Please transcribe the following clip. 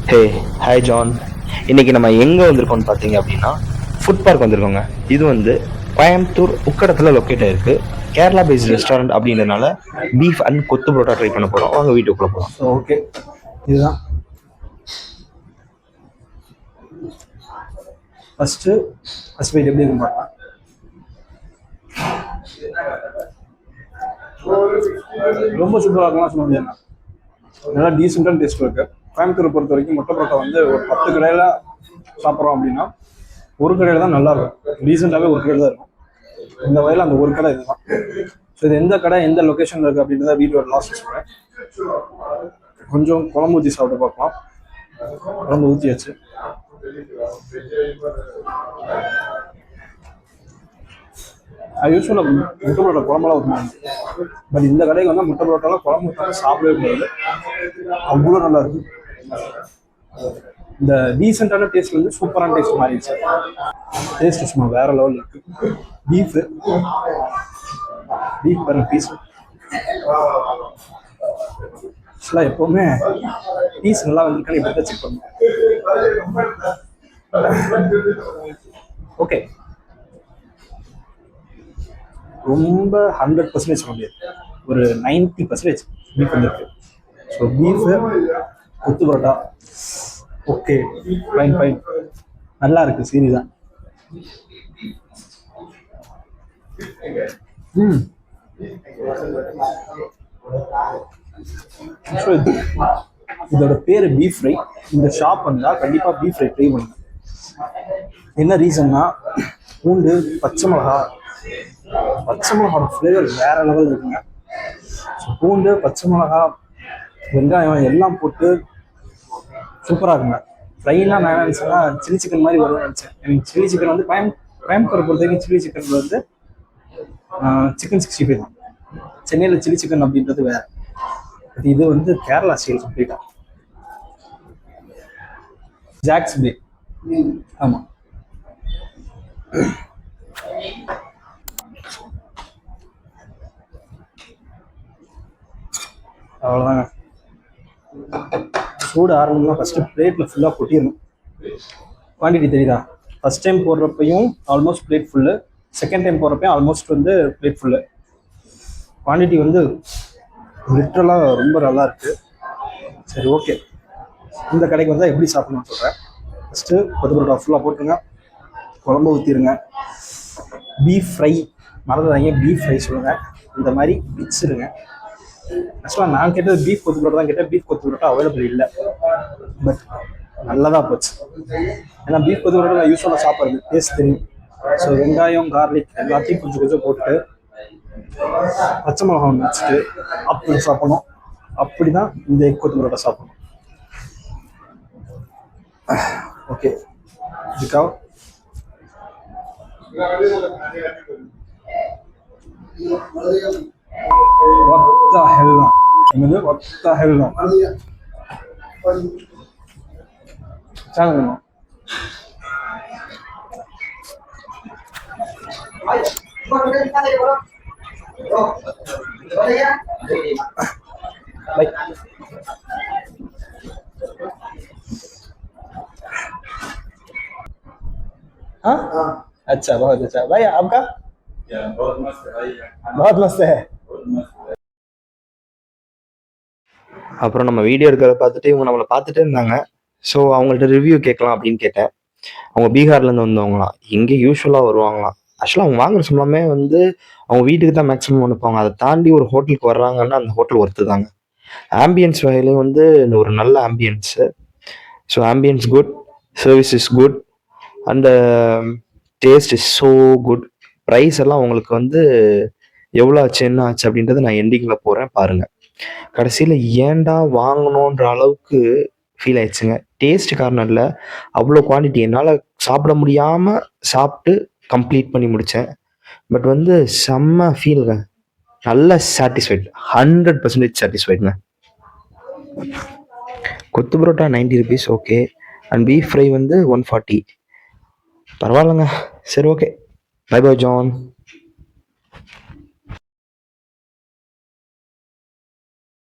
ஹே, hi John. இன்னைக்கு நம்ம எங்கே வந்திருக்கோம்னு பார்த்தீங்க அப்படின்னா ஃபுட் பார்க் வந்திருக்கோங்க. இது வந்து கோயம்புத்தூர் உக்கடத்தில் லொக்கேட் ஆயிருக்கு. கேரளா பேஸ்ட் ரெஸ்டாரண்ட் அப்படின்றதுனால பீஃப் அண்ட் கொத்து பரோட்டா ட்ரை பண்ண போகிறோம். வாங்க வீட்டுக்குள்ளே போகலாம். ஓகே, இதுதான் ஃபஸ்ட்டு பைட் எப்படி இருக்கும் பார்க்கலாம். ரொம்ப சூப்பராக இருக்கலாம் சொல்ல முடியாது. நல்லா டீசெண்டான டேஸ்ட் இருக்கு. கோயம்புத்தூரை பொறுத்த வரைக்கும் முட்டை பரோட்டா வந்து ஒரு 10 கடையில் சாப்பிட்றோம் அப்படின்னா ஒரு கடையில் தான் நல்லா இருக்கும். டீசெண்டாகவே ஒரு கடையில் தான் இருக்கும். இந்த வகையில் அந்த ஒரு கடை இதுதான். ஸோ இது எந்த கடை எந்த லொக்கேஷனில் இருக்குது அப்படின்றத வீடியோட லாஸ்ட் சொல்கிறேன். கொஞ்சம் குழம்பு ஊற்றி சாப்பிட்டு பார்க்கலாம். குழம்பு ஊற்றியாச்சு. யூஸ்வலாக முட்டை பரோட்டா குழம்புலாம் ஊற்றுவாங்க. பட் இந்த கடைக்கு வந்து முட்டை பரோட்டாலாம் குழம்பு ஊற்றாலும் சாப்பிடவே கூடாது. அவ்வளோ நல்லா இருக்கு. இந்த டீசெண்டான டேஸ்ட் வந்து சூப்பரான டேஸ்ட் மாறிடுச்சு. டேஸ்ட் சும்மா வேற லெவலில் இருக்கு. பீஃப் பாருங்க பீஸ். ஆக்சுவலாக எப்போவுமே பீஸ் நல்லா வந்துருக்கான்னு இப்படி தான் செக் பண்ணுவோம். ஓகே, ரொம்ப 100% சொல்ல முடியாது, ஒரு 90% பீஃப் வந்துருக்கு. ஸோ பீஃபு கொத்து பரோட்டா ஓகே, ஃபைன் நல்லா இருக்கு. சீரியஸாக இதோட பேரு பீஃப் ஃப்ரை. இந்த ஷாப் வந்தா கண்டிப்பா பீஃப் ஃப்ரை ட்ரை பண்ணுங்க. என்ன ரீசன்னா, பூண்டு பச்சை மிளகாவோட ஃப்ளேவர் வேற லெவல் இருக்குங்க. பூண்டு பச்சை மிளகா வெங்காயம் எல்லாம் போட்டு சூப்பராக இருக்குங்க. ஃப்ரைலாம் நான் நினச்சேன்னா சில்லி சிக்கன் மாதிரி வரும்னு நினச்சேன். எனக்கு சில்லி சிக்கன் வந்து கோயம்புத்தூரை பொறுத்த வரைக்கும் சில்லி சிக்கன் வந்து சிக்கன் 65 தான். சென்னையில் சில்லி சிக்கன் அப்படின்றது வேற. இது வந்து கேரளா ஸ்டைல் கம்ப்ளீட்டா. ஜாக்ஸ் பே. ஆமா, அவ்வளோதாங்க. சூடு ஆரம்பம்லாம் ஃபஸ்ட்டு பிளேட்டில் ஃபுல்லாக கொட்டிடணும். குவான்டிட்டி தெரியுதா? ஃபஸ்ட் டைம் போடுறப்பையும் almost plate full, second time போடுறப்பையும் ஆல்மோஸ்ட் வந்து பிளேட் ஃபுல்லு. குவான்டிட்டி வந்து லிட்ரலாக ரொம்ப நல்லா இருக்குது. சரி, ஓகே, இந்த கடைக்கு வந்தால் எப்படி சாப்பிடணும்னு சொல்கிறேன். ஃபஸ்ட்டு கொத்து பரோட்டா ஃபுல்லாக போட்டுருங்க, குழம்பு ஊற்றிடுங்க. பீஃப் ஃப்ரை மறந்துடாங்க, பீஃப் ஃப்ரை சொல்லுங்கள். இந்த மாதிரி பிச்சுடுங்க. ஆக்சுவலாக நான் கேட்டது பீஃப் கொத்து பரோட்டா தான் கேட்டேன். பீஃப் கொத்து பரோட்டா அவைலபிள் இல்லை. பட் நல்லதாக போச்சு. ஏன்னா பீஃப் கொத்து பரோட்டா நான் யூஸ்வலாக சாப்பிட்றது டேஸ்ட் தெரியும். ஸோ வெங்காயம் கார்லிக் எல்லாத்தையும் கொஞ்சம் போட்டு பச்சை மிளகாய் வச்சுட்டு அப்படி சாப்பிடணும். அப்படி தான் இந்த எக் கொத்து பரோட்டா சாப்பிடணும். ஓகே, இதுக்காக what the hell now? என்னது what the hell now? சாங்க भाई हाँ अच्छा, बहुत अच्छा भाई। आपका बहुत मस्त है। அப்புறம் நம்ம வீடியோ எடுக்கிறத பார்த்துட்டு இவங்க நம்மளை பார்த்துட்டே இருந்தாங்க. ஸோ அவங்கள்ட்ட ரிவ்யூ கேட்கலாம் அப்படின்னு கேட்டேன். அவங்க பீகார்லேருந்து வந்தவங்களாம். இங்கே யூஸ்வலாக வருவாங்களாம். ஆக்சுவலாக அவங்க வாங்குற சம்பளமே வந்து அவங்க வீட்டுக்கு தான் மேக்ஸிமம் அனுப்புவாங்க. அதை தாண்டி ஒரு ஹோட்டலுக்கு வர்றாங்கன்னா அந்த ஹோட்டல் ஒர்த்து தாங்க. ஆம்பியன்ஸ் வகையிலையும் வந்து ஒரு நல்ல ambience. So ambience good, service is good and taste is so good. Price எல்லாம் உங்களுக்கு வந்து எவ்வளோ ஆச்சு என்ன ஆச்சு அப்படின்றத நான் எண்டிங்கில் போகிறேன் பாருங்கள். கடைசியில் ஏன்டா வாங்கணுன்ற அளவுக்கு ஃபீல் ஆயிடுச்சுங்க. டேஸ்ட் காரணம் இல்லை, அவ்வளோ குவான்டிட்டி என்னால் சாப்பிட முடியாமல் சாப்பிட்டு கம்ப்ளீட் பண்ணி முடித்தேன். பட் வந்து செம்ம ஃபீலுங்க, நல்ல சாட்டிஸ்ஃபைட், 100% சாட்டிஸ்ஃபைடுங்க. கொத்து parotta 90 rupees okay, and beef fry வந்து 140. பரவாயில்லைங்க. சரி, ஓகே, பை பை ஜான்.